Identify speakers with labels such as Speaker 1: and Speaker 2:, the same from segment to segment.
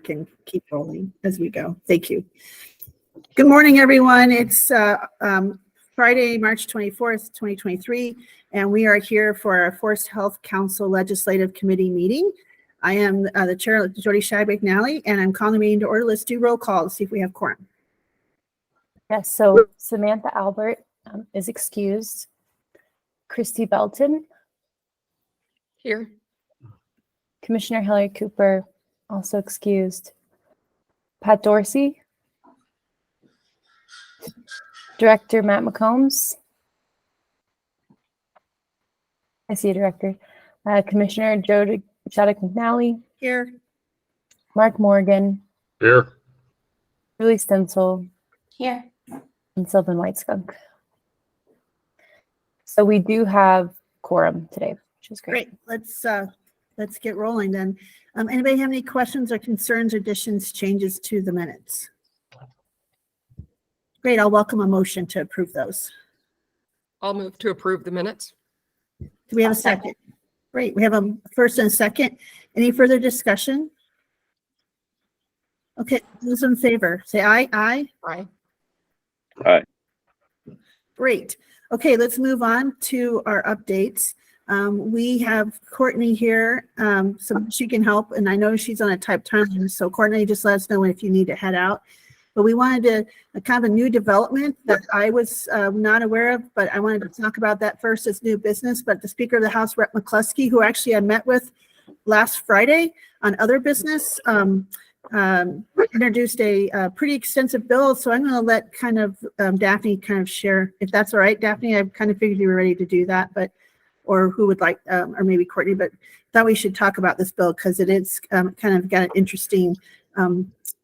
Speaker 1: can keep rolling as we go. Thank you. Good morning, everyone. It's Friday, March 24th, 2023, and we are here for our Forest Health Council Legislative Committee meeting. I am the chair, Jody Shai-McNally, and I'm calling the meeting to order. Let's do roll call to see if we have quorum.
Speaker 2: Yes, so Samantha Albert is excused. Christy Belton.
Speaker 3: Here.
Speaker 2: Commissioner Hillary Cooper, also excused. Pat Dorsey. Director Matt McCombs. I see you, Director. Commissioner Jody Shaddock-McNally.
Speaker 1: Here.
Speaker 2: Mark Morgan.
Speaker 4: Here.
Speaker 2: Julie Stensel.
Speaker 3: Here.
Speaker 2: And Sylvan Whiteskunk. So we do have quorum today, which is great.
Speaker 1: Let's get rolling then. Anybody have any questions or concerns, additions, changes to the minutes? Great, I'll welcome a motion to approve those.
Speaker 3: I'll move to approve the minutes.
Speaker 1: Do we have a second? Great, we have a first and a second. Any further discussion? Okay, those in favor, say aye. Aye.
Speaker 3: Aye.
Speaker 4: Aye.
Speaker 1: Great. Okay, let's move on to our updates. We have Courtney here, so she can help, and I know she's on a tight timeline, so Courtney, just let us know if you need to head out. But we wanted to kind of a new development that I was not aware of, but I wanted to talk about that first as new business. But the Speaker of the House, Rep. McCluskey, who actually I met with last Friday on other business, introduced a pretty extensive bill. So I'm going to let kind of Daphne kind of share, if that's all right. Daphne, I kind of figured you were ready to do that, but or who would like, or maybe Courtney, but thought we should talk about this bill because it is kind of got an interesting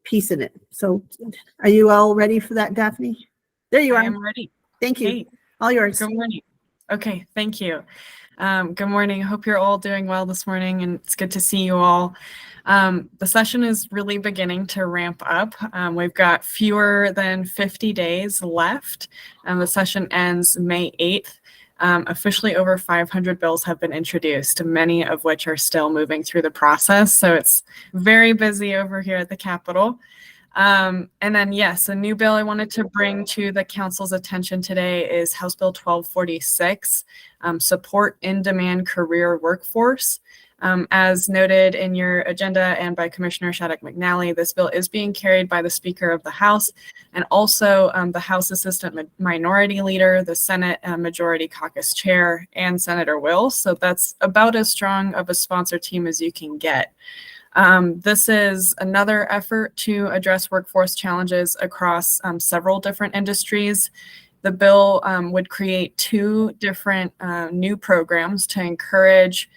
Speaker 1: piece in it. So are you all ready for that, Daphne? There you are.
Speaker 5: I am ready.
Speaker 1: Thank you.
Speaker 5: Hey,
Speaker 1: all yours.
Speaker 5: good morning. Okay, thank you. Good morning. Hope you're all doing well this morning, and it's good to see you all. The session is really beginning to ramp up. We've got fewer than 50 days left. The session ends May 8th. Officially over 500 bills have been introduced, many of which are still moving through the process. So it's very busy over here at the Capitol. And then, yes, a new bill I wanted to bring to the council's attention today is House Bill 1246, Support in-Demand Career Workforce. As noted in your agenda and by Commissioner Shaddock-McNally, this bill is being carried by the Speaker of the House and also the House Assistant Minority Leader, the Senate Majority Caucus Chair, and Senator Wills. So that's about as strong of a sponsor team as you can get. This is another effort to address workforce challenges across several different industries. The bill would create two different new programs to encourage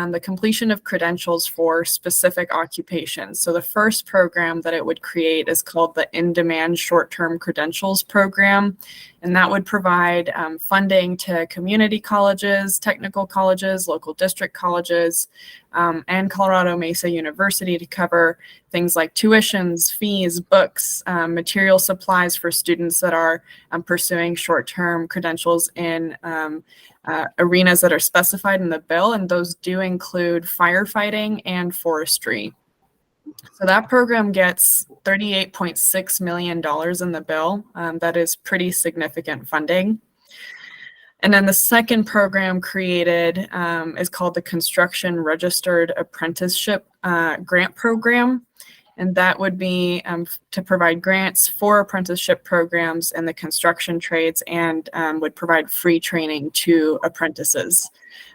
Speaker 5: the completion of credentials for specific occupations. So the first program that it would create is called the In-Demand Short-Term Credentials Program, and that would provide funding to community colleges, technical colleges, local district colleges, and Colorado Mesa University to cover things like tuitions, fees, books, material supplies for students that are pursuing short-term credentials in arenas that are specified in the bill, and those do include firefighting and forestry. So that program gets $38.6 million in the bill. That is pretty significant funding. And then the second program created is called the Construction Registered Apprenticeship Grant Program. And that would be to provide grants for apprenticeship programs in the construction trades and would provide free training to apprentices.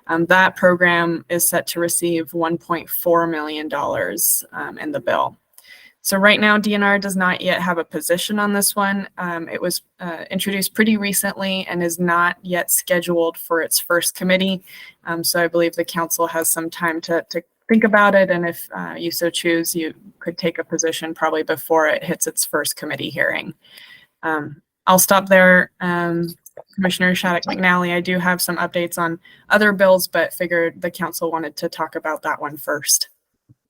Speaker 5: That program is set to receive $1.4 million in the bill. So right now, DNR does not yet have a position on this one. It was introduced pretty recently and is not yet scheduled for its first committee. So I believe the council has some time to think about it, and if you so choose, you could take a position probably before it hits its first committee hearing. I'll stop there. Commissioner Shaddock-McNally, I do have some updates on other bills, but figured the council wanted to talk about that one first.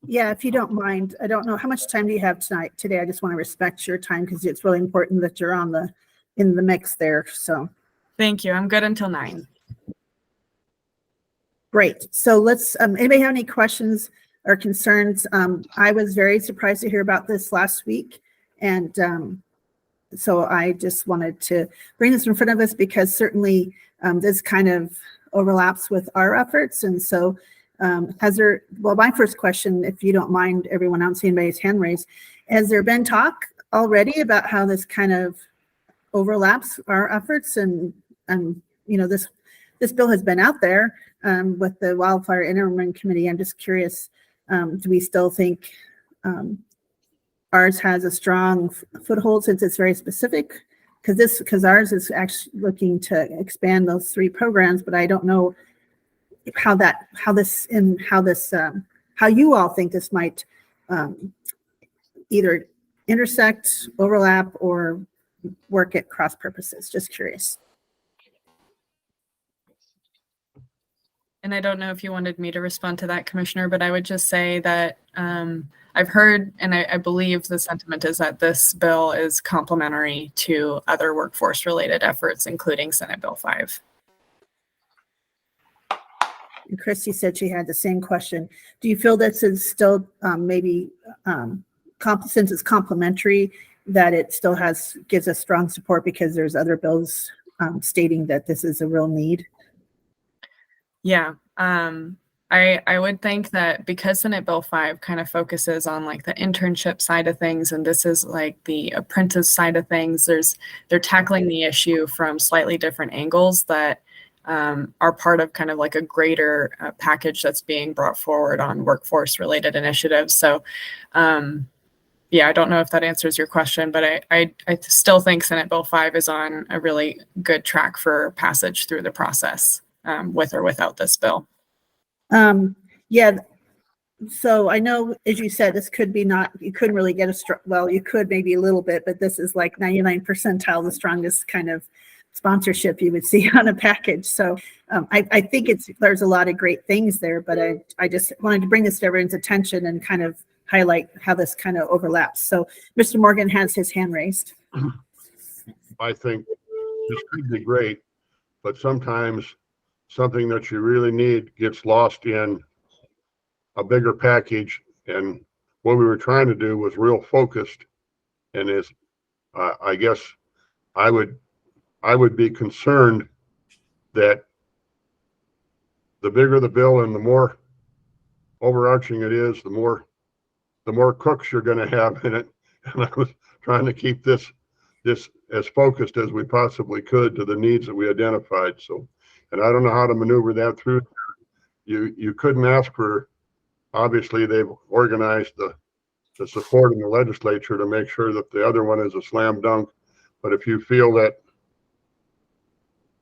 Speaker 1: Yeah, if you don't mind, I don't know how much time do you have today. I just want to respect your time because it's really important that you're in the mix there. So
Speaker 5: thank you. I'm good until 9.
Speaker 1: Great. So let's, anybody have any questions or concerns. I was very surprised to hear about this last week. And so I just wanted to bring this in front of us because certainly this kind of overlaps with our efforts. And so my first question, if you don't mind, everyone, I don't see anybody's hand raised. Has there been talk already about how this kind of overlaps our efforts? And this bill has been out there with the Wildfire Interim Committee. I'm just curious, do we still think ours has a strong foothold since it's very specific? Because ours is actually looking to expand those 3 programs, but I don't know how you all think this might either intersect, overlap, or work at cross purposes. Just curious.
Speaker 5: And I don't know if you wanted me to respond to that, Commissioner, but I would just say that I've heard, and I believe the sentiment is that this bill is complementary to other workforce-related efforts, including Senate Bill 5.
Speaker 1: And Christy said she had the same question. Do you feel this is still since it's complementary, that it still gives us strong support because there's other bills stating that this is a real need?
Speaker 5: Yeah, I would think that because Senate Bill 5 kind of focuses on like the internship side of things, and this is like the apprentice side of things, they're tackling the issue from slightly different angles that are part of kind of like a greater package that's being brought forward on workforce related initiatives. So yeah, I don't know if that answers your question, but I still think Senate Bill 5 is on a really good track for passage through the process, with or without this bill.
Speaker 1: Yeah. So I know, as you said, this could be you couldn't really get you could maybe a little bit, but this is like 99 percentile, the strongest kind of sponsorship you would see on a package. So I think there's a lot of great things there, but I just wanted to bring this to everyone's attention and kind of highlight how this kind of overlaps. So Mr. Morgan has his hand raised.
Speaker 4: I think this could be great, but sometimes something that you really need gets lost in a bigger package. And what we were trying to do was real focused, and I guess I would be concerned that the bigger the bill and the more overarching it is, the more cooks you're going to have in it. And I was trying to keep this as focused as we possibly could to the needs that we identified. So, and I don't know how to maneuver that through. You couldn't ask for, obviously they've organized the support in the legislature to make sure that the other one is a slam dunk. But if you feel that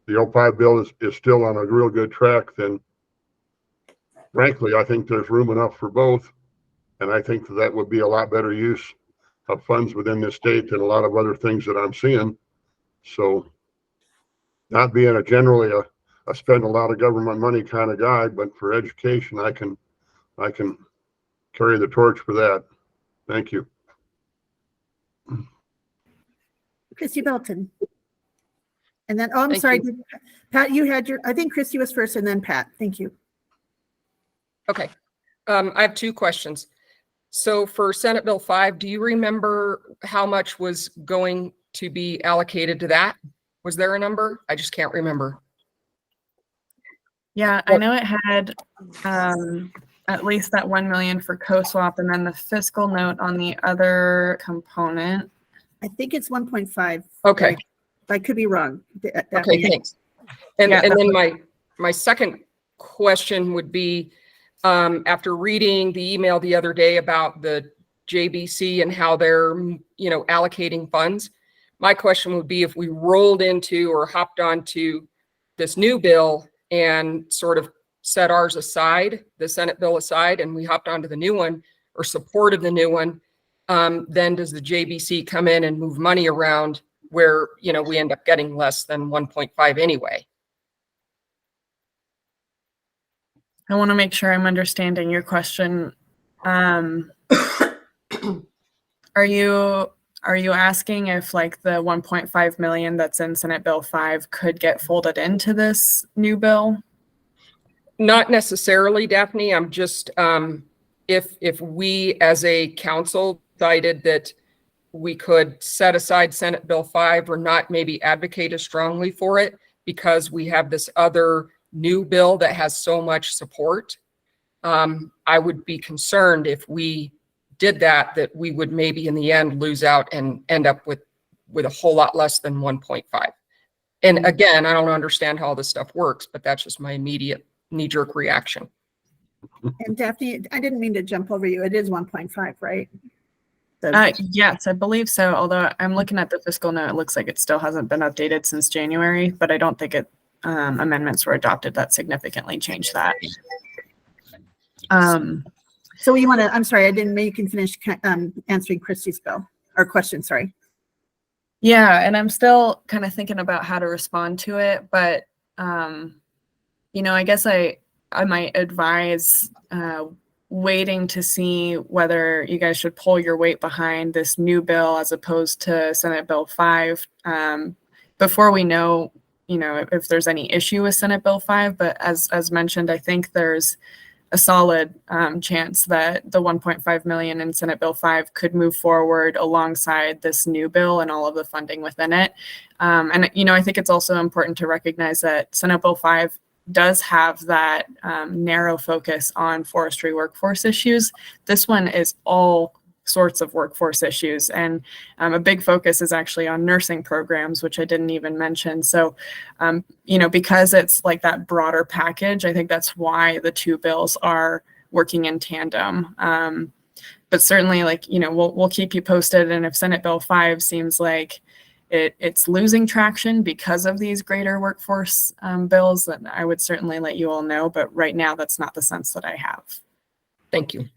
Speaker 4: the 05 bill is still on a real good track, then frankly, I think there's room enough for both. And I think that would be a lot better use of funds within this state than a lot of other things that I'm seeing. So not being generally a spend a lot of government money kind of guy, but for education, I can carry the torch for that. Thank you.
Speaker 1: Christy Belton. And then, I'm
Speaker 3: Thank
Speaker 1: sorry,
Speaker 3: you.
Speaker 1: Pat, you had I think Christy was first and then Pat. Thank you.
Speaker 3: Okay. I have 2 questions. So for Senate Bill 5, do you remember how much was going to be allocated to that? Was there a number? I just can't remember.
Speaker 5: Yeah, I know it had at least that 1 million for co-swap, and then the fiscal note on the other component.
Speaker 1: I think it's 1.5.
Speaker 3: Okay.
Speaker 1: I could be wrong.
Speaker 3: Okay, thanks. And
Speaker 5: Yeah,
Speaker 3: then my second question would be, after reading the email the other day about the JBC and how they're, allocating funds, my question would be if we rolled into or hopped onto this new bill and sort of set ours aside, the Senate bill aside, and we hopped onto the new one or supported the new one, then does the JBC come in and move money around where, we end up getting less than 1.5 anyway?
Speaker 5: I want to make sure I'm understanding your question. Are you asking if like the 1.5 million that's in Senate Bill 5 could get folded into this new bill?
Speaker 3: Not necessarily, Daphne. I'm just if we as a council decided that we could set aside Senate Bill 5 or not maybe advocate as strongly for it because we have this other new bill that has so much support, I would be concerned if we did that we would maybe in the end lose out and end up with a whole lot less than 1.5. And again, I don't understand how all this stuff works, but that's just my immediate knee-jerk reaction.
Speaker 1: And Daphne, I didn't mean to jump over you. It is 1.5, right? The-
Speaker 5: Yes, I believe so. Although I'm looking at the fiscal note, it looks like it still hasn't been updated since January, but I don't think amendments were adopted that significantly changed that.
Speaker 1: So you want to, I'm sorry, I didn't make you can finish answering Christie's bill or question, sorry.
Speaker 5: Yeah, and I'm still kind of thinking about how to respond to it, but I guess I might advise waiting to see whether you guys should pull your weight behind this new bill as opposed to Senate Bill 5 before we know, if there's any issue with Senate Bill 5. But as mentioned, I think there's a solid chance that the 1.5 million in Senate Bill 5 could move forward alongside this new bill and all of the funding within it. And I think it's also important to recognize that Senate Bill 5 does have that narrow focus on forestry workforce issues. This one is all sorts of workforce issues, and a big focus is actually on nursing programs, which I didn't even mention. So, because it's like that broader package, I think that's why the two bills are working in tandem. But certainly, we'll keep you posted, and if Senate Bill 5 seems like it's losing traction because of these greater workforce bills, then I would certainly let you all know. But right now, that's not the sense that I have.
Speaker 3: Thank you.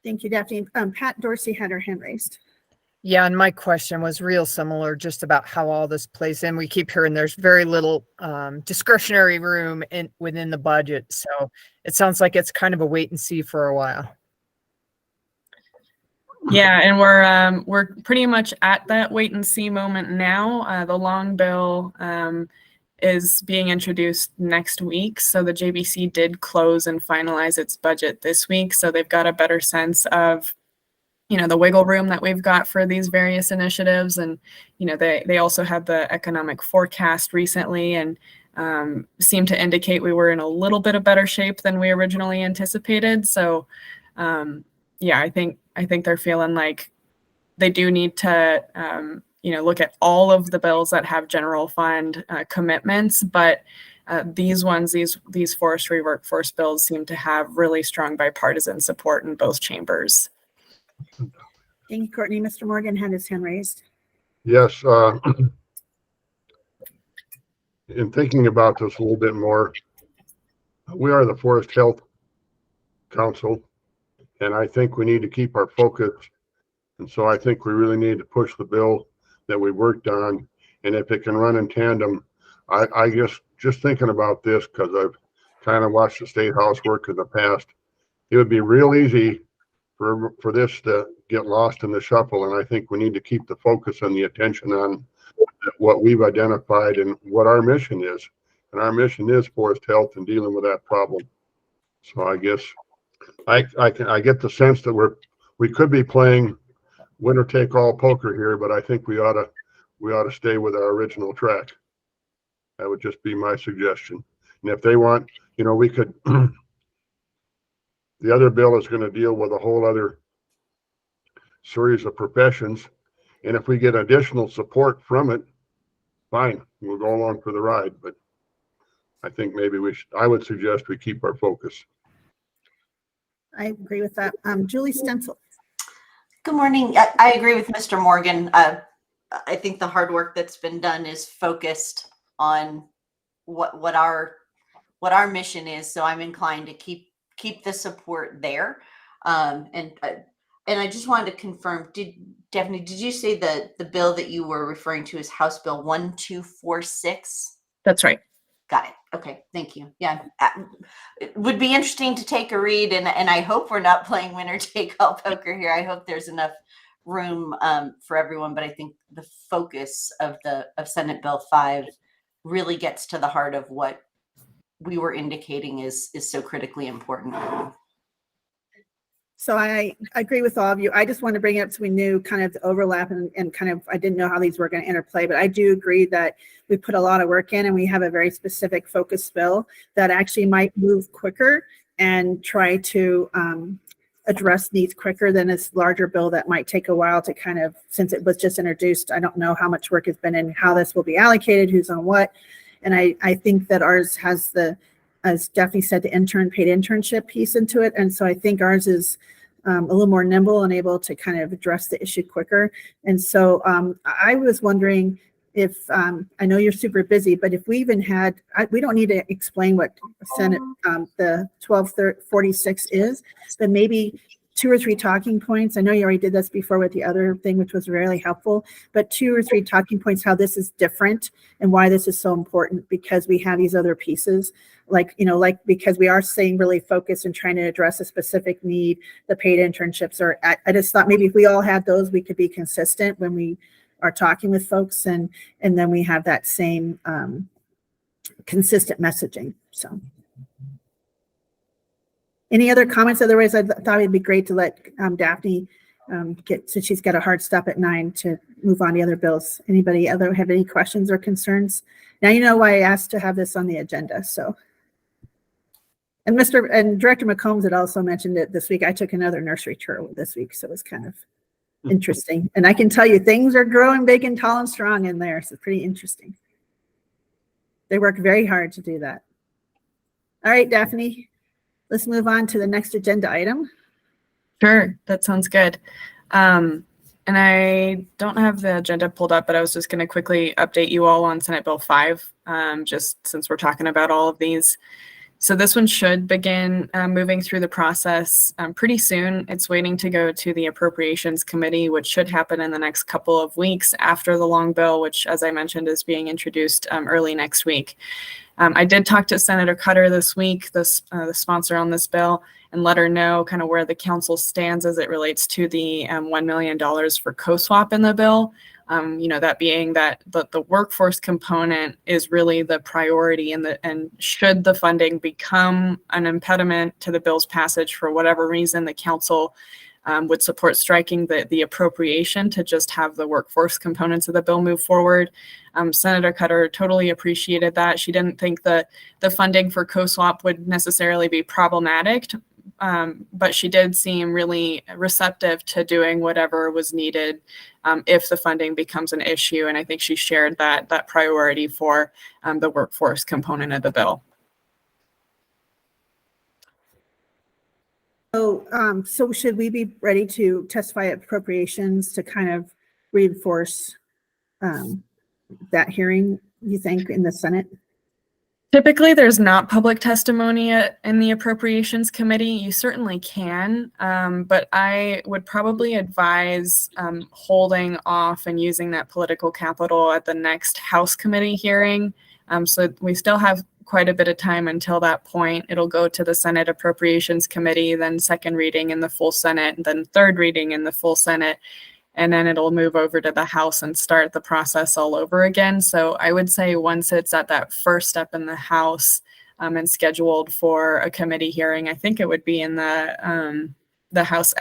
Speaker 1: Thank you, Daphne. Pat Dorsey had her hand raised.
Speaker 6: Yeah, and my question was real similar, just about how all this plays in. We keep hearing there's very little discretionary room within the budget, so it sounds like it's kind of a wait and see for a while.
Speaker 5: Yeah, and we're pretty much at that wait and see moment now. The long bill is being introduced next week. So the JBC did close and finalize its budget this week. So they've got a better sense of, the wiggle room that we've got for these various initiatives. And, they also had the economic forecast recently and seemed to indicate we were in a little bit of better shape than we originally anticipated. So, I think they're feeling like they do need to, look at all of the bills that have general fund commitments, but these forestry workforce bills seem to have really strong bipartisan support in both chambers.
Speaker 1: Thank you, Courtney. Mr. Morgan had his hand raised.
Speaker 4: Yes. In thinking about this a little bit more, we are the Forest Health Council, and I think we need to keep our focus. And so I think we really need to push the bill that we worked on. And if it can run in tandem, I guess just thinking about this, because I've kind of watched the State House work in the past, it would be real easy for this to get lost in the shuffle. And I think we need to keep the focus and the attention on what we've identified and what our mission is. And our mission is forest health and dealing with that problem. So I guess I get the sense that we could be playing winner take all poker here, but I think we ought to stay with our original track. That would just be my suggestion. And if they want, we could, the other bill is going to deal with a whole other series of professions. And if we get additional support from it, fine, we'll go along for the ride. But I think maybe I would suggest we keep our focus.
Speaker 1: I agree with that. Julie Stencil.
Speaker 7: Good morning. I agree with Mr. Morgan. I think the hard work that's been done is focused on what our mission is. So I'm inclined to keep the support there. And I just wanted to confirm, Daphne, did you say the bill that you were referring to is House Bill 1246?
Speaker 5: That's right.
Speaker 7: Got it. Okay. Thank you. Yeah. It would be interesting to take a read, and I hope we're not playing winner take all poker here. I hope there's enough room for everyone, but I think the focus of Senate Bill 5 really gets to the heart of what we were indicating is so critically important.
Speaker 1: So I agree with all of you. I just want to bring it up so we knew kind of the overlap and kind of, I didn't know how these were going to interplay, but I do agree that we put a lot of work in and we have a very specific focus bill that actually might move quicker and try to address needs quicker than this larger bill that might take a while to kind of, since it was just introduced, I don't know how much work has been in, how this will be allocated, who's on what. And I think that ours has the, as Daphne said, the paid internship piece into it. And so I think ours is a little more nimble and able to kind of address the issue quicker. And so I was wondering if, I know you're super busy, but if we even had, we don't need to explain what Senate, the 1246 is, but maybe 2 or 3 talking points. I know you already did this before with the other thing, which was really helpful, but 2 or 3 talking points, how this is different and why this is so important, because we have these other pieces, like, you know, like, because we are staying really focused and trying to address a specific need, the paid internships, or I just thought maybe if we all had those, we could be consistent when we are talking with folks, and then we have that same consistent messaging. So any other comments? Otherwise, I thought it'd be great to let Daphne get, since she's got a hard stop at 9, to move on to other bills. Anybody have any questions or concerns? Now you know why I asked to have this on the agenda. So, and Director McCombs had also mentioned it this week. I took another nursery tour this week, so it was kind of interesting. And I can tell you, things are growing big and tall and strong in there. So it's pretty interesting. They work very hard to do that. All right, Daphne. Let's move on to the next agenda item.
Speaker 5: Sure, that sounds good. And I don't have the agenda pulled up, but I was just going to quickly update you all on Senate Bill 5, just since we're talking about all of these. So this one should begin moving through the process pretty soon. It's waiting to go to the Appropriations Committee, which should happen in the next couple of weeks after the long bill, which, as I mentioned, is being introduced early next week. I did talk to Senator Cutter this week, the sponsor on this bill, and let her know kind of where the council stands as it relates to the $1 million for co-swap in the bill. You know, that being that the workforce component is really the priority, and should the funding become an impediment to the bill's passage for whatever reason, the council would support striking the appropriation to just have the workforce components of the bill move forward. Senator Cutter totally appreciated that. She didn't think the funding for co-swap would necessarily be problematic, but she did seem really receptive to doing whatever was needed if the funding becomes an issue. And I think she shared that priority for the workforce component of the bill.
Speaker 1: So should we be ready to testify at appropriations to kind of reinforce that hearing, you think, in the Senate?
Speaker 5: Typically, there's not public testimony in the Appropriations Committee. You certainly can, but I would probably advise holding off and using that political capital at the next House Committee hearing. So we still have quite a bit of time until that point. It'll go to the Senate Appropriations Committee, then second reading in the full Senate, and then third reading in the full Senate. And then it'll move over to the House and start the process all over again. So I would say once it's at that first step in the House and scheduled for a committee hearing, I think it would be in the House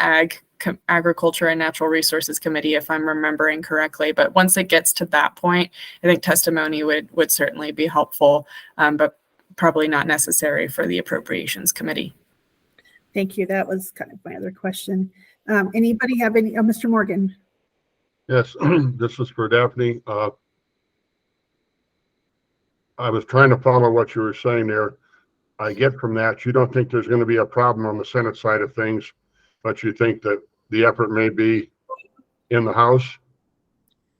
Speaker 5: Agriculture and Natural Resources Committee, if I'm remembering correctly. But once it gets to that point, I think testimony would certainly be helpful, but probably not necessary for the Appropriations Committee.
Speaker 1: Thank you. That was kind of my other question. Anybody have any? Mr. Morgan.
Speaker 4: Yes, this is for Daphne. I was trying to follow what you were saying there. I get from that, you don't think there's going to be a problem on the Senate side of things, but you think that the effort may be in the House?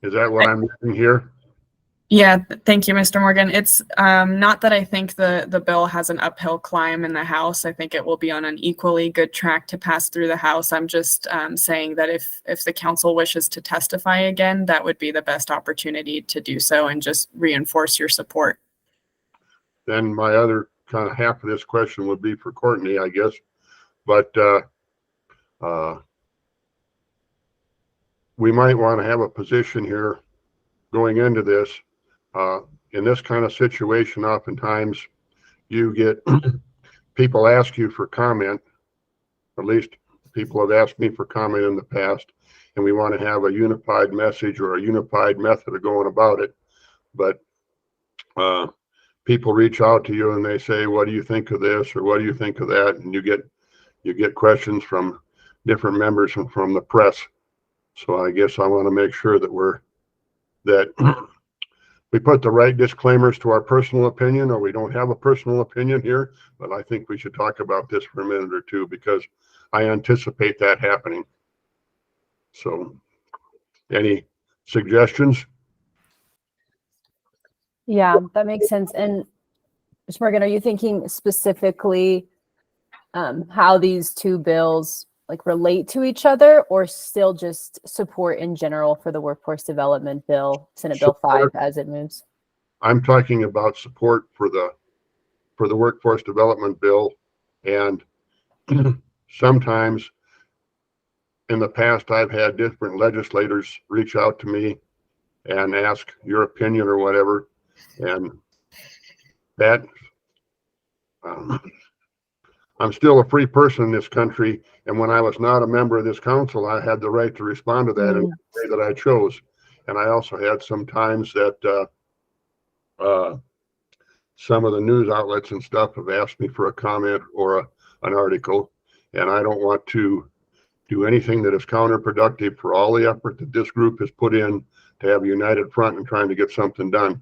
Speaker 4: Is that what I'm getting here?
Speaker 5: Yeah, thank you, Mr. Morgan. It's not that I think the bill has an uphill climb in the House. I think it will be on an equally good track to pass through the House. I'm just saying that if the council wishes to testify again, that would be the best opportunity to do so and just reinforce your support.
Speaker 4: Then my other kind of half of this question would be for Courtney, I guess. But we might want to have a position here going into this. In this kind of situation, oftentimes you get people ask you for comment, at least people have asked me for comment in the past, and we want to have a unified message or a unified method of going about it. But people reach out to you and they say, what do you think of this? Or what do you think of that? And you get questions from different members and from the press. So I guess I want to make sure that we put the right disclaimers to our personal opinion, or we don't have a personal opinion here. But I think we should talk about this for a minute or two, because I anticipate that happening. So any suggestions?
Speaker 2: Yeah, that makes sense. And Ms. Morgan, are you thinking specifically how these two bills like relate to each other, or still just support in general for the workforce development bill, Senate Bill 5 as it moves?
Speaker 4: I'm talking about support for the workforce development bill. And sometimes in the past, I've had different legislators reach out to me and ask your opinion or whatever. And that, I'm still a free person in this country. And when I was not a member of this council, I had the right to respond to that in the way that I chose. And I also had some times that some of the news outlets and stuff have asked me for a comment or an article. And I don't want to do anything that is counterproductive for all the effort that this group has put in to have a united front and trying to get something done.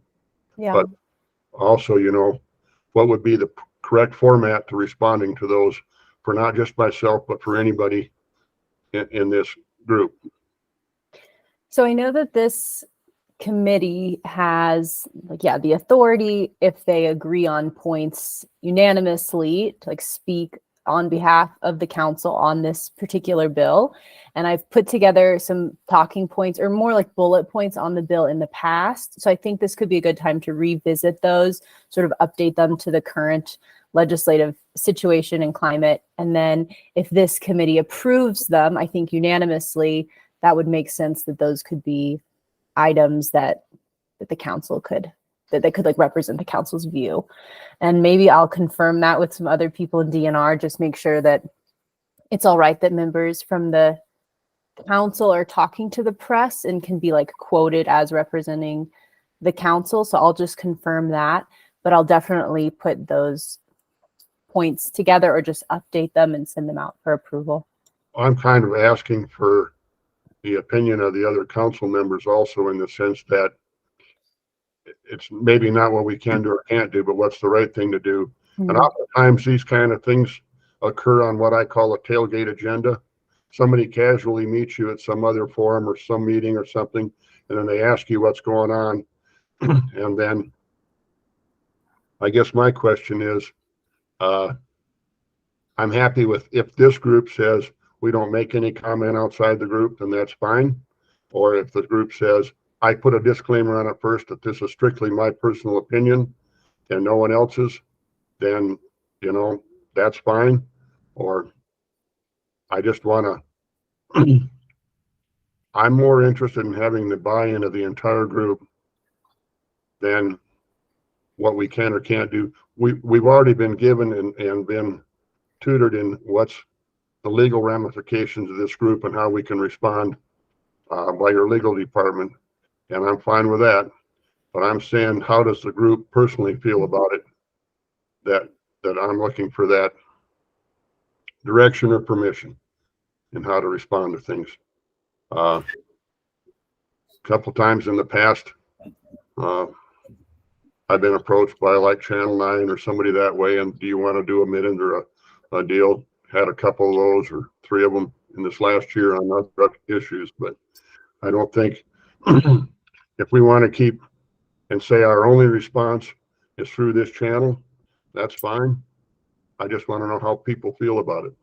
Speaker 2: Yeah.
Speaker 4: But also, you know, what would be the correct format to responding to those for not just myself, but for anybody in this group?
Speaker 2: So I know that this committee has the authority, if they agree on points unanimously, to speak on behalf of the council on this particular bill. And I've put together some talking points, or more like bullet points, on the bill in the past. So I think this could be a good time to revisit those, sort of update them to the current legislative situation and climate. And then if this committee approves them, I think unanimously, that would make sense that those could be items that the council could, that they could represent the council's view. And maybe I'll confirm that with some other people in DNR, just make sure that it's all right that members from the council are talking to the press and can be quoted as representing the council. So I'll just confirm that, but I'll definitely put those points together or just update them and send them out for approval.
Speaker 4: I'm kind of asking for the opinion of the other council members also, in the sense that it's maybe not what we can do or can't do, but what's the right thing to do. And oftentimes these kind of things occur on what I call a tailgate agenda. Somebody casually meets you at some other forum or some meeting or something, and then they ask you what's going on. And then I guess my question is, I'm happy with, if this group says we don't make any comment outside the group, then that's fine. Or if the group says, I put a disclaimer on it first that this is strictly my personal opinion and no one else's, then, you know, that's fine. Or I just want to, I'm more interested in having the buy-in of the entire group than what we can or can't do. We've already been given and been tutored in what's the legal ramifications of this group and how we can respond by your legal department. And I'm fine with that. But I'm saying, how does the group personally feel about it? That I'm looking for that direction or permission in how to respond to things. A couple times in the past, I've been approached by Channel 9 or somebody that way, and do you want to do a minute or a deal? Had a couple of those, or 3 of them in this last year on other issues. But I don't think if we want to keep and say our only response is through this channel, that's fine. I just want to know how people feel about it.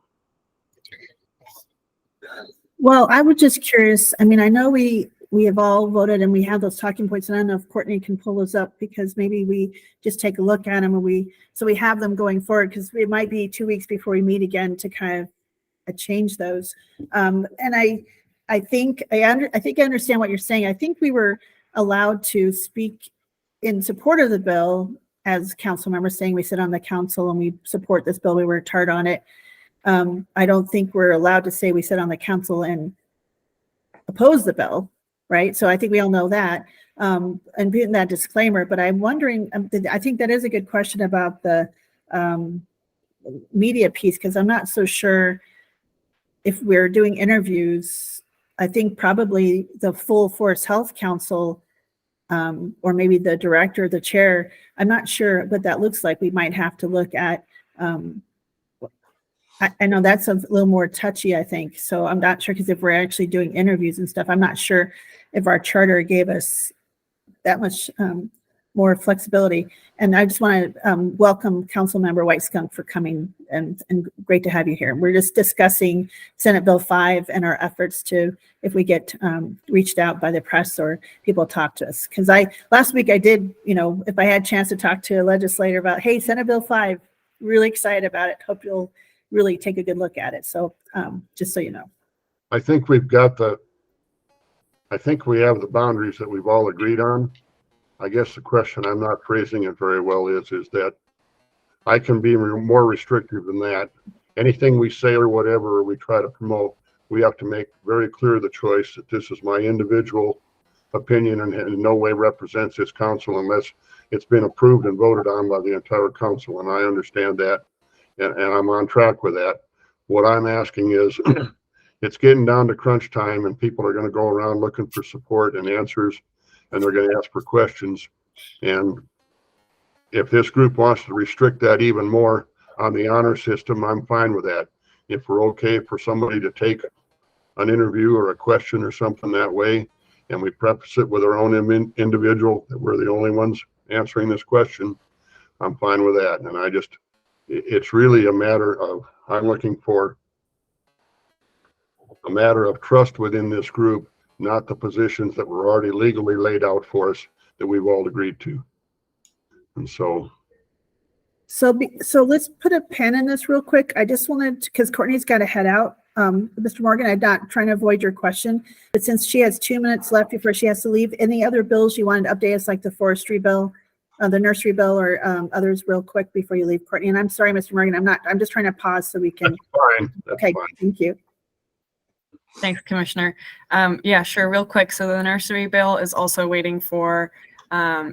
Speaker 1: Well, I was just curious. I mean, I know we have all voted and we have those talking points, and I don't know if Courtney can pull those up, because maybe we just take a look at them and we have them going forward, because it might be 2 weeks before we meet again to kind of change those. And I think I understand what you're saying. I think we were allowed to speak in support of the bill as council members, saying we sit on the council and we support this bill. We worked hard on it. I don't think we're allowed to say we sit on the council and oppose the bill, right? So I think we all know that. And putting that disclaimer, but I'm wondering, I think that is a good question about the media piece, because I'm not so sure if we're doing interviews. I think probably the full Forest Health Council, or maybe the director, the chair, I'm not sure what that looks like. We might have to look at, I know that's a little more touchy, I think. So I'm not sure, because if we're actually doing interviews and stuff, I'm not sure if our charter gave us that much more flexibility. And I just want to welcome Councilmember White Skunk for coming, and great to have you here. We're just discussing Senate Bill 5 and our efforts to, if we get reached out by the press or people talk to us. Because last week I did, if I had a chance to talk to a legislator about, hey, Senate Bill 5, really excited about it. Hope you'll really take a good look at it. So just so you know.
Speaker 4: I think we have the boundaries that we've all agreed on. I guess the question, I'm not phrasing it very well, is that I can be more restrictive than that. Anything we say or whatever we try to promote, we have to make very clear the choice that this is my individual opinion and in no way represents this council unless it's been approved and voted on by the entire council. And I understand that, and I'm on track with that. What I'm asking is, it's getting down to crunch time, and people are going to go around looking for support and answers, and they're going to ask for questions. And if this group wants to restrict that even more on the honor system, I'm fine with that. If we're okay for somebody to take an interview or a question or something that way, and we preface it with our own individual, that we're the only ones answering this question, I'm fine with that. And it's really a matter of, I'm looking for a matter of trust within this group, not the positions that were already legally laid out for us that we've all agreed to. And so
Speaker 1: let's put a pin in this real quick. I just wanted, because Courtney's got to head out. Mr. Morgan, I'm not trying to avoid your question, but since she has 2 minutes left before she has to leave, any other bills you wanted to update us, like the forestry bill, the nursery bill, or others real quick before you leave, Courtney? And I'm sorry, Mr. Morgan, I'm just trying to pause so we can.
Speaker 4: that's fine.
Speaker 1: Okay,
Speaker 4: Fine.
Speaker 1: thank you.
Speaker 5: Thanks, Commissioner. Yeah, sure. Real quick. So the nursery bill is also waiting for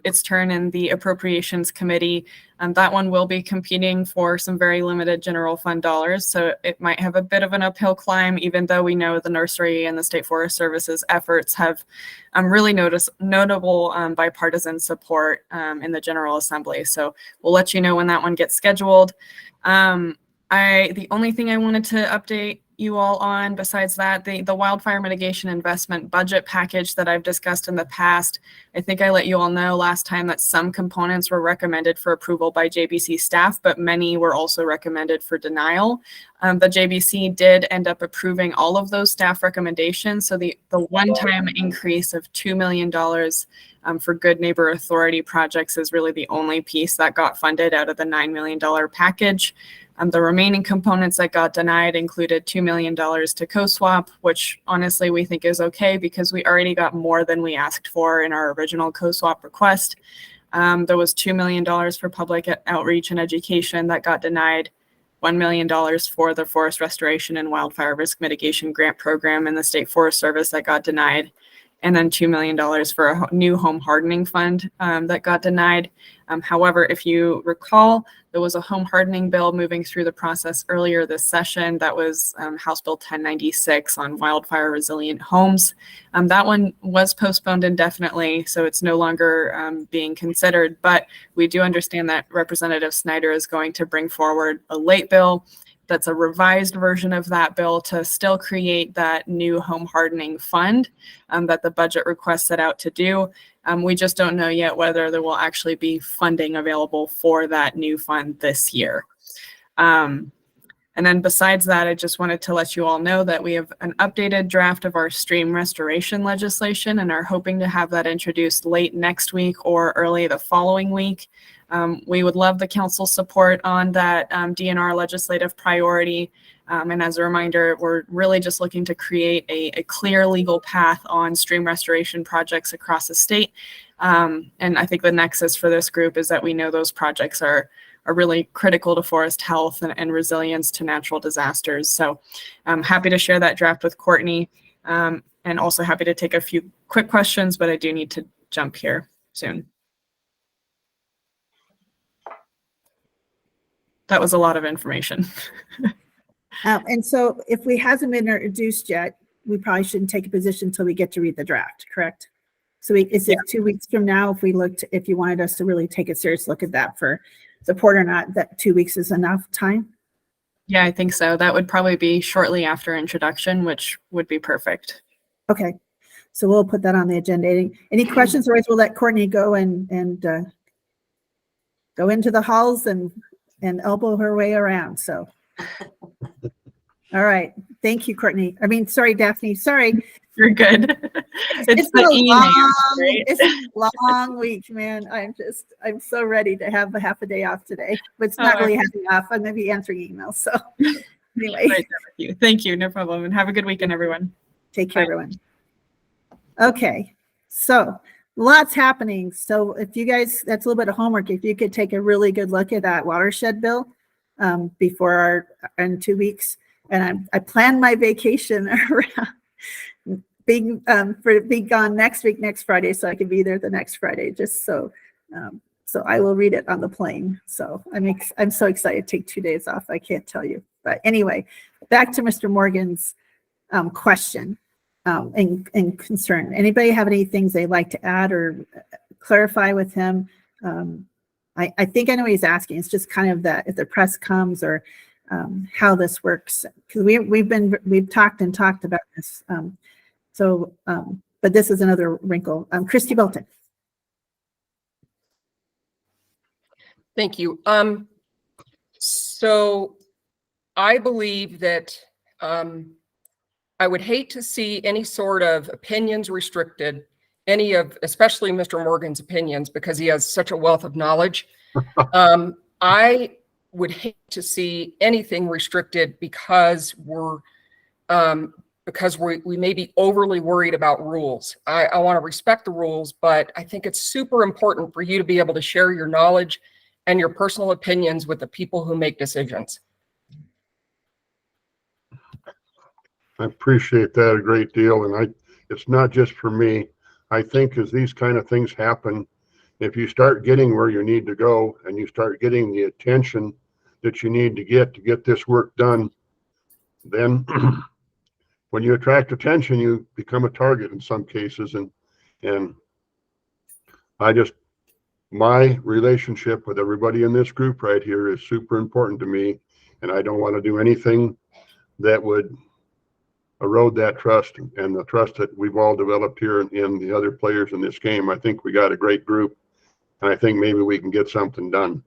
Speaker 5: its turn in the Appropriations Committee. That one will be competing for some very limited general fund dollars. So it might have a bit of an uphill climb, even though we know the nursery and the State Forest Service's efforts have really notable bipartisan support in the General Assembly. So we'll let you know when that one gets scheduled. The only thing I wanted to update you all on, besides that, the wildfire mitigation investment budget package that I've discussed in the past, I think I let you all know last time that some components were recommended for approval by JBC staff, but many were also recommended for denial. The JBC did end up approving all of those staff recommendations. So the one-time increase of $2 million for Good Neighbor Authority projects is really the only piece that got funded out of the $9 million package. The remaining components that got denied included $2 million to CoSwap, which honestly we think is okay because we already got more than we asked for in our original CoSwap request. There was $2 million for public outreach and education that got denied, $1 million for the Forest Restoration and Wildfire Risk Mitigation Grant Program in the State Forest Service that got denied, and then $2 million for a new home hardening fund that got denied. However, if you recall, there was a home hardening bill moving through the process earlier this session. That was House Bill 1096 on wildfire resilient homes. That one was postponed indefinitely, so it's no longer being considered. But we do understand that Representative Snyder is going to bring forward a late bill that's a revised version of that bill to still create that new home hardening fund that the budget request set out to do. We just don't know yet whether there will actually be funding available for that new fund this year. And then besides that, I just wanted to let you all know that we have an updated draft of our stream restoration legislation and are hoping to have that introduced late next week or early the following week. We would love the council's support on that DNR legislative priority. And as a reminder, we're really just looking to create a clear legal path on stream restoration projects across the state. And I think the nexus for this group is that we know those projects are are really critical to forest health and resilience to natural disasters. So I'm happy to share that draft with Courtney, and also happy to take a few quick questions, but I do need to jump here soon. That was a lot of information.
Speaker 1: And so if we hasn't been introduced yet, we probably shouldn't take a position until we get to read the draft, correct? So is it 2 weeks from now, if you wanted us to really take a serious look at that for support or not, that 2 weeks is enough time?
Speaker 5: Yeah, I think so. That would probably be shortly after introduction, which would be perfect.
Speaker 1: Okay, so we'll put that on the agenda. Any questions? Otherwise, we'll let Courtney go and go into the halls and elbow her way around. So, all right. Thank you, Courtney. I mean, sorry, Daphne. Sorry.
Speaker 5: You're good. It's
Speaker 1: been
Speaker 5: the
Speaker 1: a
Speaker 5: email, right?
Speaker 1: it's a long week, man. I'm so ready to have a half a day off today, but it's not really having off. I'm going to be answering emails. So anyway,
Speaker 5: Right there with you. Thank you. No problem. And have a good weekend, everyone.
Speaker 1: take care, everyone. Okay. So lots happening. So if you guys, that's a little bit of homework. If you could take a really good look at that watershed bill before in 2 weeks. And I planned my vacation around being gone next week, next Friday, so I can be there the next Friday, just so I will read it on the plane. So I'm so excited to take 2 days off. I can't tell you. But anyway, back to Mr. Morgan's question and concern. Anybody have any things they'd like to add or clarify with him? I think I know what he's asking. It's just kind of that if the press comes or how this works, because we've talked about this. But this is another wrinkle. Christy Bolton.
Speaker 3: Thank you. So I believe that I would hate to see any sort of opinions restricted, especially Mr. Morgan's opinions, because he has such a wealth of knowledge. I would hate to see anything restricted because we may be overly worried about rules. I want to respect the rules, but I think it's super important for you to be able to share your knowledge and your personal opinions with the people who make decisions.
Speaker 4: I appreciate that a great deal. And it's not just for me. I think as these kind of things happen, if you start getting where you need to go and you start getting the attention that you need to get this work done, then when you attract attention, you become a target in some cases. And my relationship with everybody in this group right here is super important to me. And I don't want to do anything that would erode that trust and the trust that we've all developed here in the other players in this game. I think we got a great group, and I think maybe we can get something done.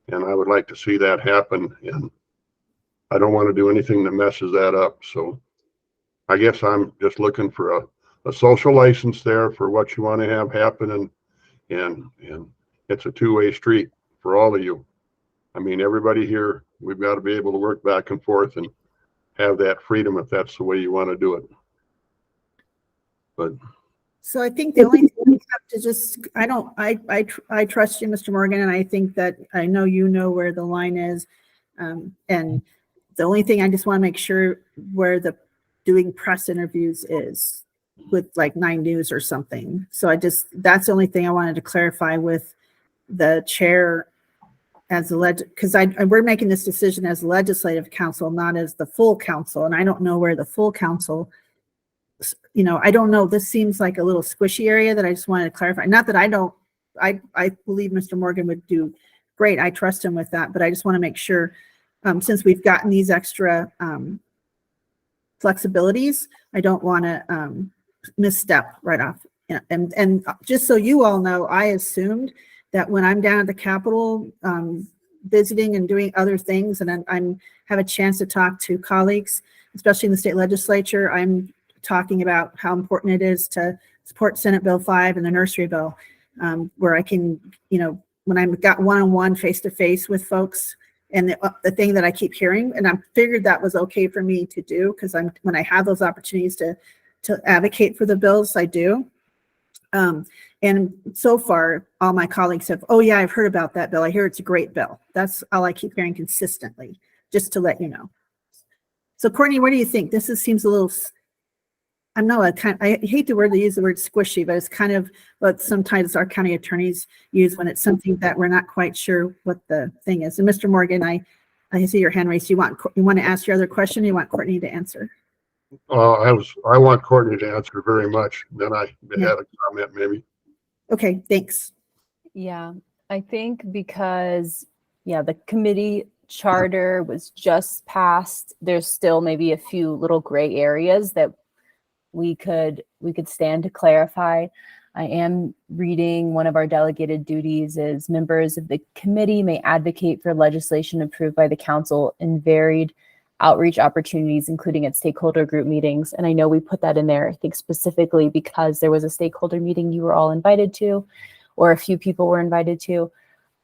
Speaker 4: And I would like to see that happen. And I don't want to do anything that messes that up. So I guess I'm just looking for a social license there for what you want to have happen. And it's a two-way street for all of you. I mean, everybody here, we've got to be able to work back and forth and have that freedom if that's the way you want to do it. But
Speaker 1: so I think the only thing we have to just, I trust you, Mr. Morgan, and I think that I know you know where the line is. And the only thing I just want to make sure where the doing press interviews is with like 9 News or something. So that's the only thing I wanted to clarify with the chair as because we're making this decision as legislative council, not as the full council. And I don't know where the full council, I don't know. This seems like a little squishy area that I just wanted to clarify. Not that I believe Mr. Morgan would do great. I trust him with that, but I just want to make sure since we've gotten these extra flexibilities, I don't want to misstep right off. And just so you all know, I assumed that when I'm down at the Capitol visiting and doing other things, and I'm have a chance to talk to colleagues, especially in the state legislature, I'm talking about how important it is to support Senate Bill 5 and the nursery bill, where I can, when I've got one-on-one face-to-face with folks, and the thing that I keep hearing, and I figured that was okay for me to do, because when I have those opportunities to advocate for the bills, I do. And so far, all my colleagues have, oh yeah, I've heard about that bill. I hear it's a great bill. That's all I keep hearing consistently, just to let you know. So Courtney, what do you think? Seems a little, I hate the word, they use the word squishy, but it's kind of what sometimes our county attorneys use when it's something that we're not quite sure what the thing is. And Mr. Morgan, I see your hand raised. You want to ask your other question? Or you want Courtney to answer?
Speaker 4: I want Courtney to answer very much. Then I had a comment maybe.
Speaker 1: Okay, thanks.
Speaker 2: Yeah, I think because, the committee charter was just passed, there's still maybe a few little gray areas that we could stand to clarify. I am reading one of our delegated duties is members of the committee may advocate for legislation approved by the council in varied outreach opportunities, including at stakeholder group meetings. And I know we put that in there, I think specifically because there was a stakeholder meeting you were all invited to, or a few people were invited to.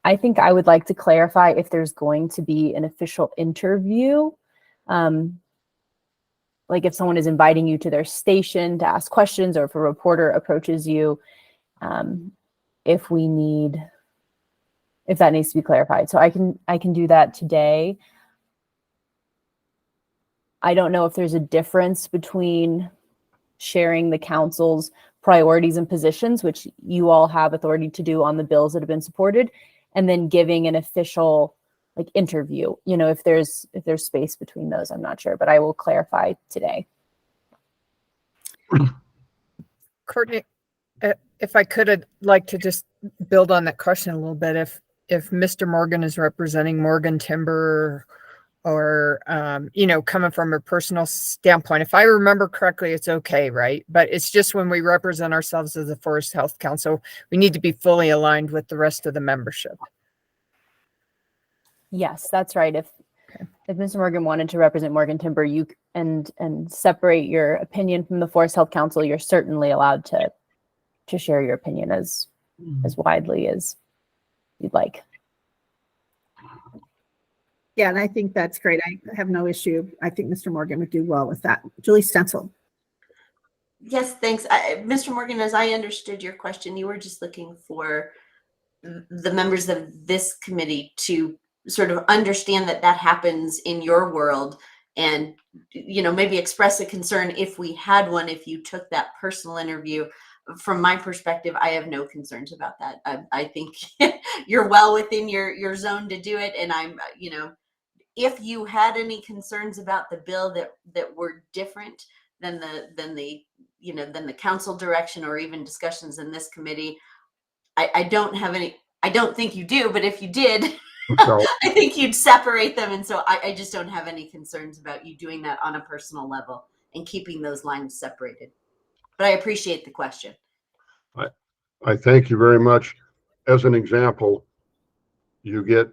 Speaker 2: I think I would like to clarify if there's going to be an official interview, like if someone is inviting you to their station to ask questions, or if a reporter approaches you, if that needs to be clarified. So I can do that today. I don't know if there's a difference between sharing the council's priorities and positions, which you all have authority to do on the bills that have been supported, and then giving an official interview, if there's space between those. I'm not sure, but I will clarify today.
Speaker 6: Courtney, if I could, I'd like to just build on that question a little bit. If Mr. Morgan is representing Morgan Timber, or coming from a personal standpoint, if I remember correctly, it's okay, right? But it's just when we represent ourselves as the Forest Health Council, we need to be fully aligned with the rest of the membership.
Speaker 2: Yes, that's right. If Mr. Morgan wanted to represent Morgan Timber, you and separate your opinion from the Forest Health Council, you're certainly allowed to share your opinion as widely as you'd like.
Speaker 1: Yeah, and I think that's great. I have no issue. I think Mr. Morgan would do well with that. Julie Stencil.
Speaker 7: Yes, thanks. Mr. Morgan, as I understood your question, you were just looking for the members of this committee to sort of understand that happens in your world, and maybe express a concern if we had one, if you took that personal interview. From my perspective, I have no concerns about that. I think you're well within your zone to do it, and I'm if you had any concerns about the bill that were different than the council direction or even discussions in this committee, I don't have any. I don't think you do, but if you did,
Speaker 4: No.
Speaker 7: I think you'd separate them. And so I just don't have any concerns about you doing that on a personal level and keeping those lines separated. But I appreciate the question.
Speaker 4: I thank you very much. As an example, you get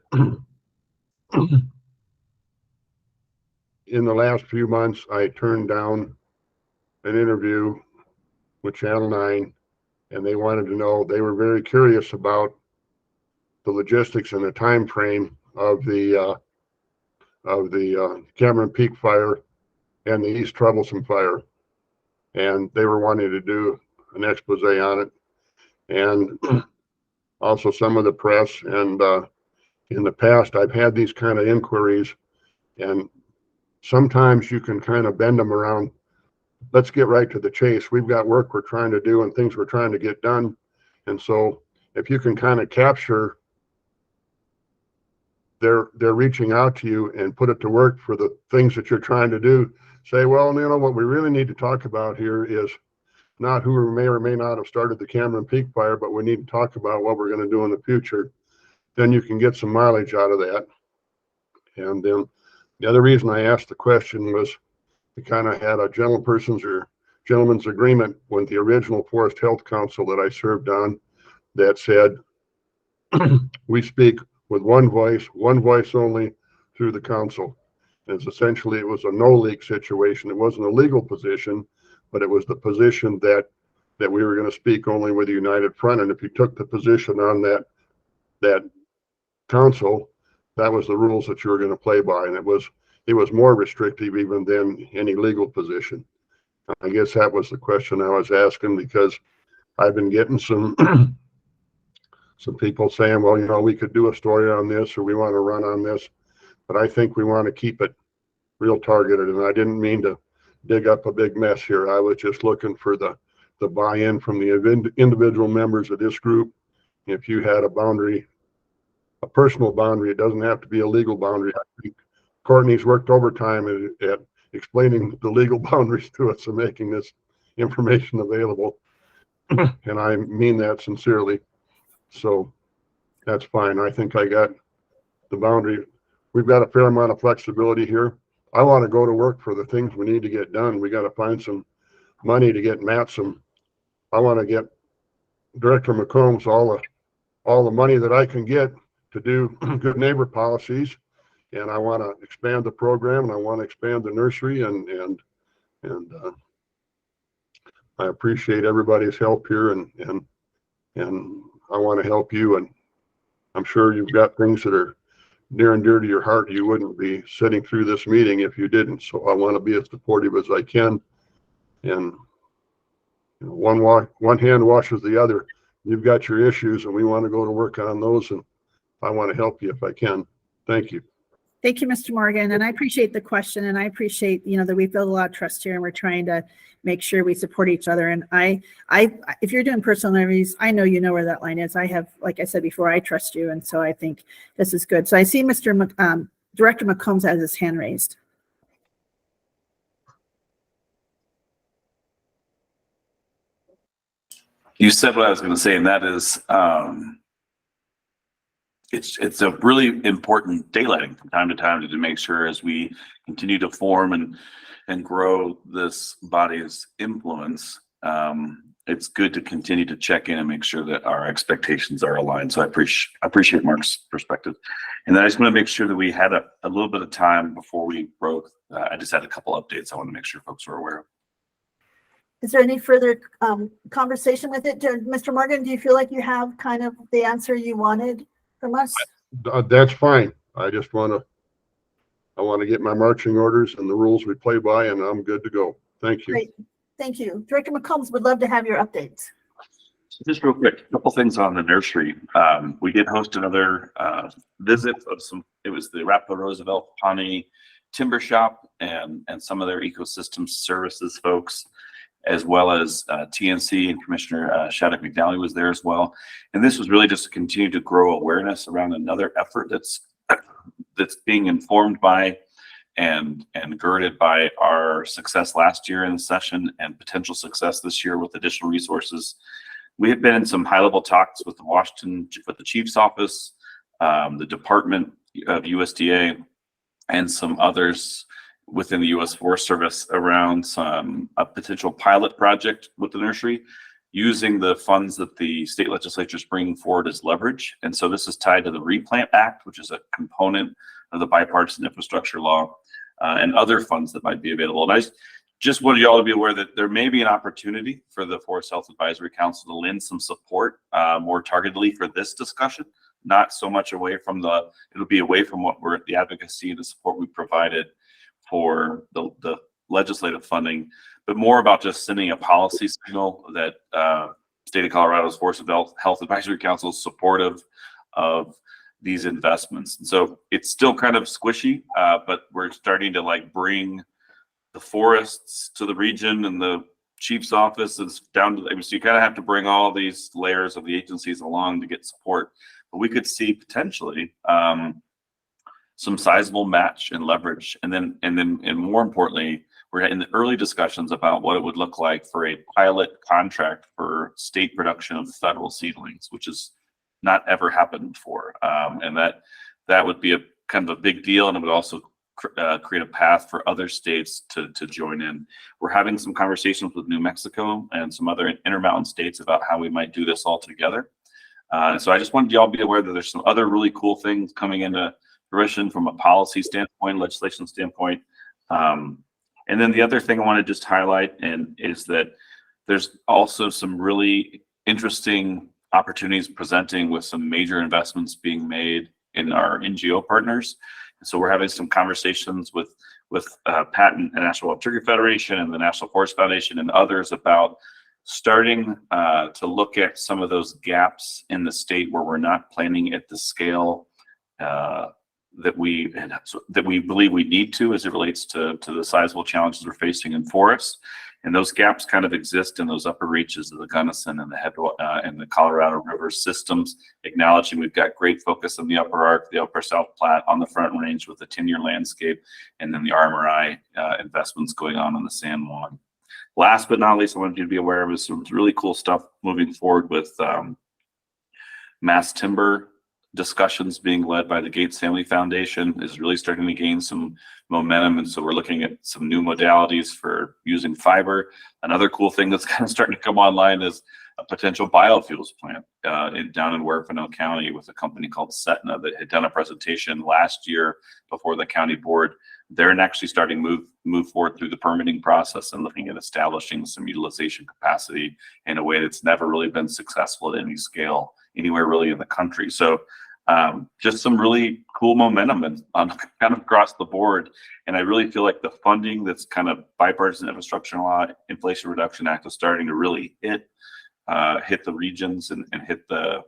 Speaker 4: in the last few months, I turned down an interview with Channel 9, and they wanted to know, they were very curious about the logistics and the time frame of the Cameron Peak fire and the East Troublesome fire. And they were wanting to do an expose on it. And also some of the press. And in the past, I've had these kind of inquiries, and sometimes you can kind of bend them around. Let's get right to the chase. We've got work we're trying to do and things we're trying to get done. And so if you can kind of capture they're reaching out to you and put it to work for the things that you're trying to do, say, well, what we really need to talk about here is not who may or may not have started the Cameron Peak fire, but we need to talk about what we're going to do in the future. Then you can get some mileage out of that. And then the other reason I asked the question was we kind of had a gentleman's agreement with the original Forest Health Council that I served on that said we speak with one voice only through the council. It's essentially, it was a no leak situation. It wasn't a legal position, but it was the position that we were going to speak only with the United Front. And if you took the position on that council, that was the rules that you were going to play by. And it was more restrictive even than any legal position. I guess that was the question I was asking, because I've been getting some some people saying, well, you know, we could do a story on this, or we want to run on this, but I think we want to keep it real targeted. And I didn't mean to dig up a big mess here. I was just looking for the buy-in from the individual members of this group. If you had a boundary, a personal boundary, it doesn't have to be a legal boundary. I think Courtney's worked overtime at explaining the legal boundaries to us and making this information available. And I mean that sincerely. So that's fine. I think I got the boundary. We've got a fair amount of flexibility here. I want to go to work for the things we need to get done. We got to find some money to get Matt some. I want to get Director McCombs all the money that I can get to do good neighbor policies. And I want to expand the program, and I want to expand the nursery, and I appreciate everybody's help here, and I want to help you. And I'm sure you've got things that are near and dear to your heart. You wouldn't be sitting through this meeting if you didn't. So I want to be as supportive as I can. And you know, one hand washes the other. You've got your issues, and we want to go to work on those. And I want to help you if I can. Thank you.
Speaker 1: Thank you, Mr. Morgan. And I appreciate the question, and I appreciate, you know, that we build a lot of trust here, and we're trying to make sure we support each other. And if you're doing personal interviews, I know you know where that line is. I have, like I said before, I trust you. And so I think this is good. So I see Director McCombs has his hand raised.
Speaker 8: You said what I was going to say, and that is, it's a really important daylighting from time to time to make sure, as we continue to form and grow this body's influence, it's good to continue to check in and make sure that our expectations are aligned. So I appreciate Mark's perspective. And then I just want to make sure that we had a little bit of time before we broke. I just had a couple updates I want to make sure folks are aware of.
Speaker 1: Is there any further conversation with it? Mr. Morgan, do you feel like you have kind of the answer you wanted from us?
Speaker 4: That's fine. I just want to get my marching orders and the rules we play by, and I'm good to go. Thank you.
Speaker 1: Great. Thank you. Director McCombs would love to have your updates.
Speaker 8: Just real quick, a couple things on the nursery. We did host another visit of it was the Arapahoe Roosevelt Pawnee Timber Shop and some of their ecosystem services folks, as well as TNC, and Commissioner Shattuck McNally was there as well. And this was really just to continue to grow awareness around another effort that's being informed by and girded by our success last year in the session and potential success this year with additional resources. We have been in some high-level talks with the Chief's Office, the Department of USDA, and some others within the U.S. Forest Service around a potential pilot project with the nursery using the funds that the state legislature is bringing forward as leverage. And so this is tied to the Replant Act, which is a component of the bipartisan infrastructure law, and other funds that might be available. And I just wanted y'all to be aware that there may be an opportunity for the Forest Health Advisory Council to lend some support more targetedly for this discussion, not so much away from it'll be away from what the advocacy and the support we provided for the legislative funding, but more about just sending a policy signal that state of Colorado's Forest Health Advisory Council is supportive of these investments. And so it's still kind of squishy, but we're starting to bring the forests to the region, and the chief's office is down to, so you kind of have to bring all these layers of the agencies along to get support. But we could see potentially some sizable match and leverage. And more importantly, we're in the early discussions about what it would look like for a pilot contract for state production of federal seedlings, which has not ever happened before. And that would be a kind of a big deal. And it would also create a path for other states to join in. We're having some conversations with New Mexico and some other Intermountain states about how we might do this all together. So I just wanted y'all to be aware that there's some other really cool things coming into fruition from a policy standpoint, legislation standpoint. And then the other thing I want to just highlight is that there's also some really interesting opportunities presenting with some major investments being made in our NGO partners. And so we're having some conversations with Patent and National Wild Turkey Federation and the National Forest Foundation and others about starting to look at some of those gaps in the state where we're not planning at the scale that we believe we need to as it relates to the sizable challenges we're facing in forests. And those gaps kind of exist in those upper reaches of the Gunnison and the Colorado River systems, acknowledging we've got great focus on the upper arc, the upper South Platte on the Front Range with the 10-year landscape, and then the RMRI investments going on the San Juan. Last but not least, I wanted you to be aware of is some really cool stuff moving forward with mass timber discussions being led by the Gates Family Foundation is really starting to gain some momentum. And so we're looking at some new modalities for using fiber. Another cool thing that's kind of starting to come online is a potential biofuels plant down in Huerfano County with a company called Setna that had done a presentation last year before the county board. They're actually starting to move forward through the permitting process and looking at establishing some utilization capacity in a way that's never really been successful at any scale anywhere really in the country. So just some really cool momentum and kind of across the board. And I really feel like the funding that's kind of bipartisan infrastructure law, Inflation Reduction Act is starting to really hit the regions and hit the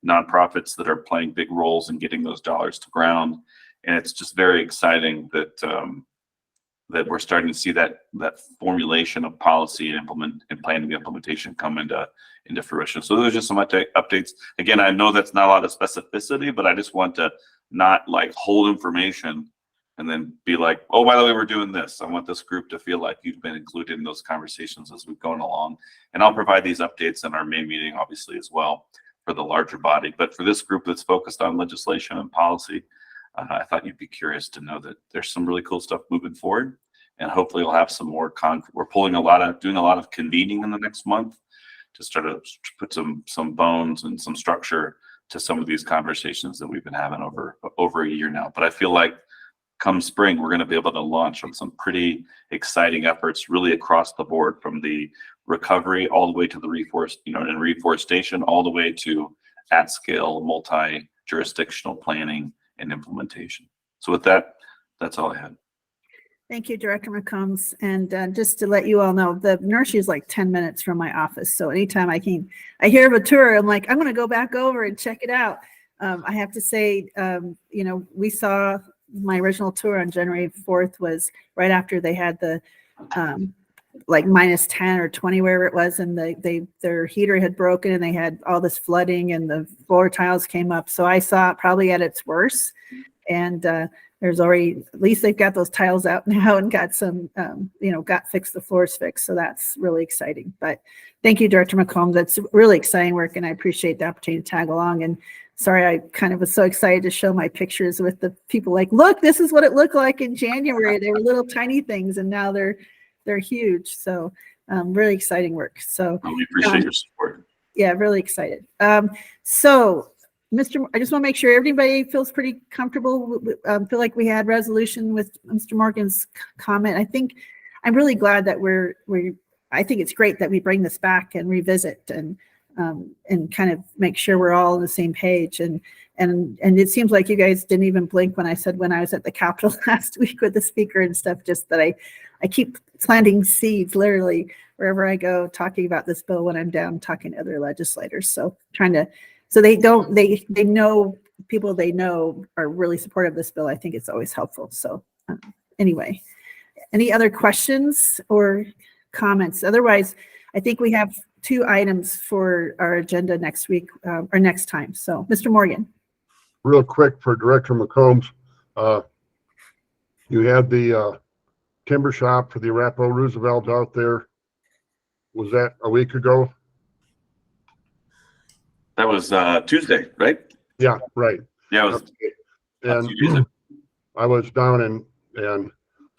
Speaker 8: nonprofits that are playing big roles in getting those dollars to ground. And it's just very exciting that that we're starting to see that formulation of policy and planning the implementation come into fruition. So those are just some updates. Again, I know that's not a lot of specificity, but I just want to not like hold information and then be like, oh, by the way, we're doing this. I want this group to feel like you've been included in those conversations as we've gone along. And I'll provide these updates in our May meeting, obviously, as well for the larger body. But for this group that's focused on legislation and policy, I thought you'd be curious to know that there's some really cool stuff moving forward. And hopefully we'll have some more we're doing a lot of convening in the next month to start to put some bones and some structure to some of these conversations that we've been having over a year now. But I feel like come spring, we're going to be able to launch on some pretty exciting efforts really across the board, from the recovery all the way to the reforestation, all the way to at scale multi-jurisdictional planning and implementation. So with that, that's all I had.
Speaker 1: Thank you, Director McCombs. And just to let you all know, the nursery is like 10 minutes from my office. So anytime I hear of a tour, I'm like, I'm going to go back over and check it out. I have to say, we saw my original tour on January 4th was right after they had the like minus 10 or 20, wherever it was. And their heater had broken and they had all this flooding and the floor tiles came up. So I saw it probably at its worst. And there's already, at least they've got those tiles out now and got some, fixed, the floors fixed. So that's really exciting. But thank you, Director McComb. That's really exciting work. And I appreciate the opportunity to tag along. And sorry, I kind of was so excited to show my pictures with the people like, look, this is what it looked like in January. They were little tiny things and now they're huge. So really exciting work. So
Speaker 8: we appreciate your support.
Speaker 1: Yeah, really excited. So I just want to make sure everybody feels pretty comfortable. Feel like we had resolution with Mr. Morgan's comment. I think I'm really glad that I think it's great that we bring this back and revisit and kind of make sure we're all on the same page. And it seems like you guys didn't even blink when I said when I was at the Capitol last week with the speaker and stuff, just that I keep planting seeds literally wherever I go, talking about this bill when I'm down talking to other legislators. So they know people they know are really supportive of this bill. I think it's always helpful. So anyway, any other questions or comments? Otherwise, I think we have 2 items for our agenda next week or next time. So Mr. Morgan.
Speaker 4: Real quick for Director McCombs, you had the timber shop for the Arapahoe Roosevelt out there. Was that a week ago?
Speaker 8: That was Tuesday, right?
Speaker 4: Yeah, right.
Speaker 8: Yeah, it was.
Speaker 4: And I was down and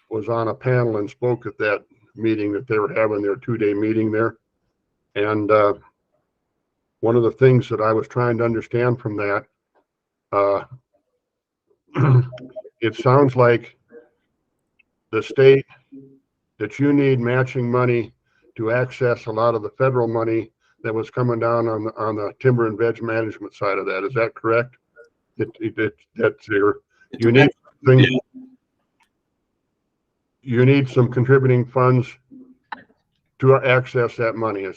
Speaker 4: was on a panel and spoke at that meeting that they were having, their 2-day meeting there. And one of the things that I was trying to understand from that, it sounds like the state that you need matching money to access a lot of the federal money that was coming down on the timber and veg management side of that. Is that correct? That's your unique thing. You need some contributing funds to access that money?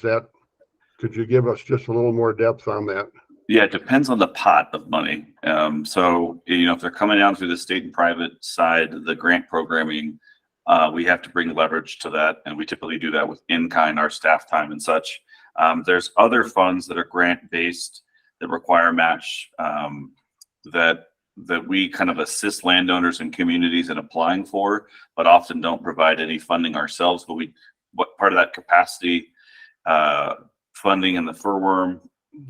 Speaker 4: Could you give us just a little more depth on that?
Speaker 8: Yeah, it depends on the pot of money. So, if they're coming down through the state and private side, the grant programming, we have to bring leverage to that. And we typically do that with in-kind, our staff time and such. There's other funds that are grant-based that require match, that we kind of assist landowners and communities in applying for, but often don't provide any funding ourselves. But what part of that capacity funding and the furworm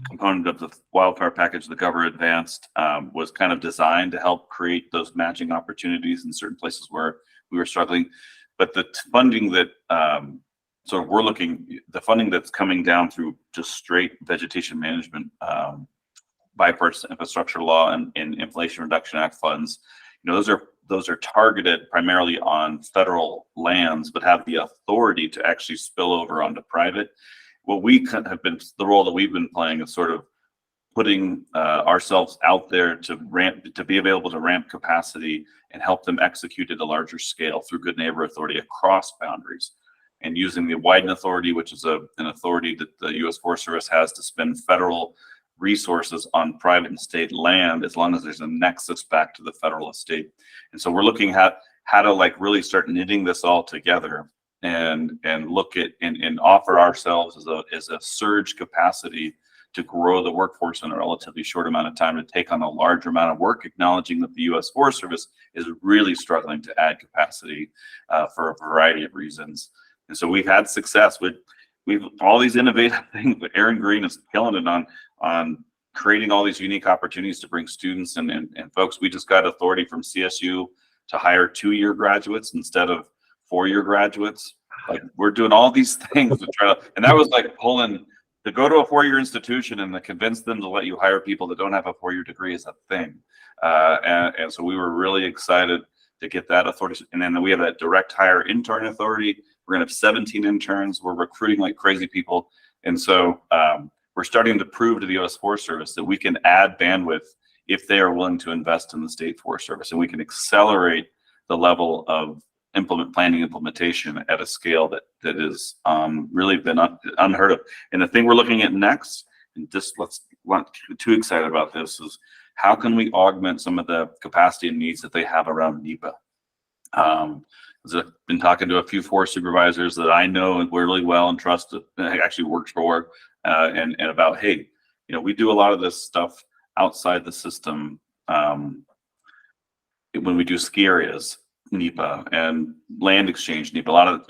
Speaker 8: component of the wildfire package, the Governor Advanced, was kind of designed to help create those matching opportunities in certain places where we were struggling. But the funding that the funding that's coming down through just straight vegetation management, bipartisan infrastructure law and Inflation Reduction Act funds, those are targeted primarily on federal lands, but have the authority to actually spill over onto private. What we have been, the role that we've been playing is sort of putting ourselves out there to be available to ramp capacity and help them execute at a larger scale through Good Neighbor Authority across boundaries, and using the Wyden Authority, which is an authority that the U.S. Forest Service has to spend federal resources on private and state land as long as there's a nexus back to the federal estate. And so we're looking at how to really start knitting this all together and look at and offer ourselves as a surge capacity to grow the workforce in a relatively short amount of time, to take on a larger amount of work, acknowledging that the U.S. Forest Service is really struggling to add capacity for a variety of reasons. And so we've had success with all these innovative things, but Aaron Green is killing it on creating all these unique opportunities to bring students and folks. We just got authority from CSU to hire 2-year graduates instead of 4-year graduates. We're doing all these things to try to, and that was pulling to go to a 4-year institution and to convince them to let you hire people that don't have a 4-year degree is a thing. And so we were really excited to get that authority. And then we have that direct hire intern authority. We're gonna have 17 interns. We're recruiting like crazy people. And so we're starting to prove to the U.S. Forest Service that we can add bandwidth if they are willing to invest in the state Forest Service, and we can accelerate the level of planning implementation at a scale that is really been unheard of. And the thing we're looking at next, and just not too excited about this, is how can we augment some of the capacity and needs that they have around NEPA. I've been talking to a few forest supervisors that I know really well and trust that actually works for, and about, hey, we do a lot of this stuff outside the system when we do ski areas, NEPA, and land exchange NEPA. A lot of,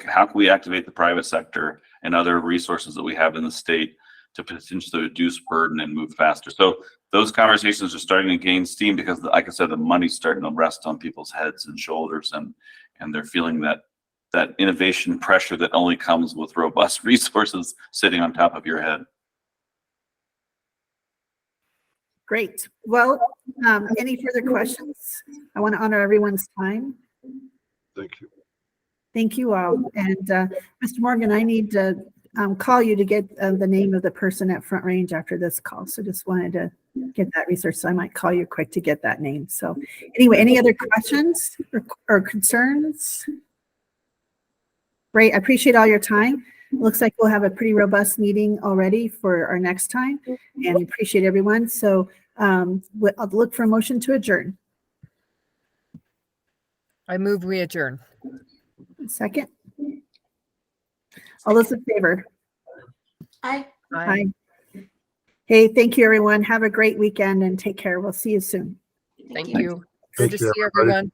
Speaker 8: how can we activate the private sector and other resources that we have in the state to potentially reduce burden and move faster? So those conversations are starting to gain steam because, like I said, the money's starting to rest on people's heads and shoulders, and they're feeling that innovation pressure that only comes with robust resources sitting on top of your head.
Speaker 1: Great. Well, any further questions? I want to honor everyone's time.
Speaker 4: Thank you.
Speaker 1: Thank you all. And Mr. Morgan, I need to call you to get the name of the person at Front Range after this call. So just wanted to get that research. So I might call you quick to get that name. So anyway, any other questions or concerns? Great. I appreciate all your time. Looks like we'll have a pretty robust meeting already for our next time, and appreciate everyone. So I'll look for a motion to adjourn.
Speaker 6: I move we adjourn.
Speaker 1: Second. All those in favor?
Speaker 7: Aye.
Speaker 1: Aye. Hey, thank you, everyone. Have a great weekend and take care. We'll see you soon.
Speaker 3: Thank you.
Speaker 6: Good to see everyone.